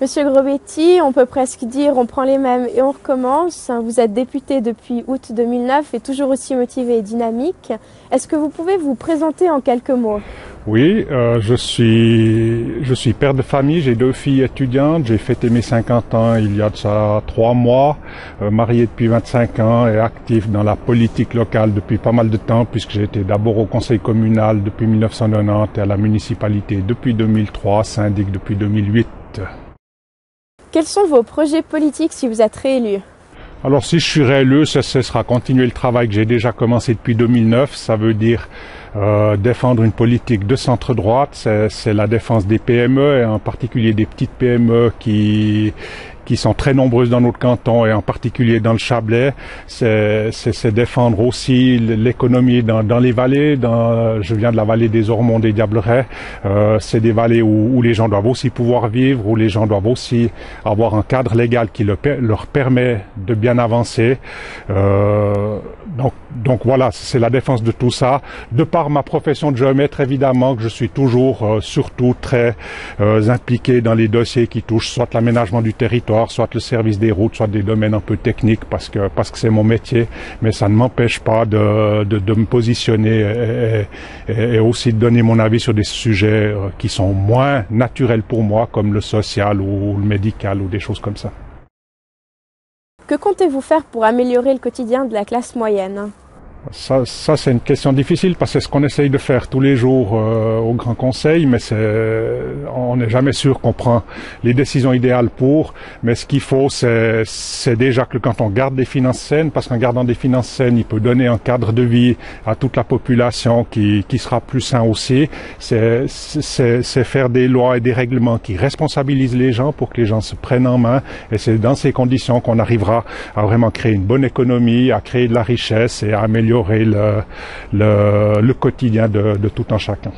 Monsieur Grobetti, on peut presque dire on prend les mêmes et on recommence. Vous êtes député depuis août 2009 et toujours aussi motivé et dynamique. Est-ce que vous pouvez vous présenter en quelques mots? Oui, je suis père de famille, j'ai 2 filles étudiantes, j'ai fêté mes 50 ans il y a de ça 3 mois, marié depuis 25 ans et actif dans la politique locale depuis pas mal de temps puisque j'ai été d'abord au conseil communal depuis 1990 et à la municipalité depuis 2003, syndic depuis 2008. Quels sont vos projets politiques si vous êtes réélu? Alors si je suis réélu, ce sera continuer le travail que j'ai déjà commencé depuis 2009. Ça veut dire défendre une politique de centre-droite. C'est la défense des PME et en particulier des petites PME qui sont très nombreuses dans notre canton et en particulier dans le Chablais. C'est défendre aussi l'économie dans les vallées. Je viens de la vallée des Ormonts, des Diablerets. C'est des vallées où les gens doivent aussi pouvoir vivre, où les gens doivent aussi avoir un cadre légal qui leur permet de bien avancer. Donc voilà, c'est la défense de tout ça. De par ma profession de géomètre, évidemment que je suis toujours surtout très impliqué dans les dossiers qui touchent soit l'aménagement du territoire, soit le service des routes, soit des domaines un peu techniques parce que c'est mon métier, mais ça ne m'empêche pas de me positionner et aussi de donner mon avis sur des sujets qui sont moins naturels pour moi, comme le social ou le médical ou des choses comme ça. Que comptez-vous faire pour améliorer le quotidien de la classe moyenne? Ça c'est une question difficile parce que c'est ce qu'on essaye de faire tous les jours au Grand Conseil, mais on n'est jamais sûr qu'on prend les décisions idéales pour. Mais ce qu'il faut, c'est déjà que quand on garde des finances saines, parce qu'en gardant des finances saines, il peut donner un cadre de vie à toute la population qui sera plus sain aussi. C'est faire des lois et des règlements qui responsabilisent les gens pour que les gens se prennent en main. Et c'est dans ces conditions qu'on arrivera à vraiment créer une bonne économie, à créer de la richesse et à améliorer le quotidien de tout un chacun.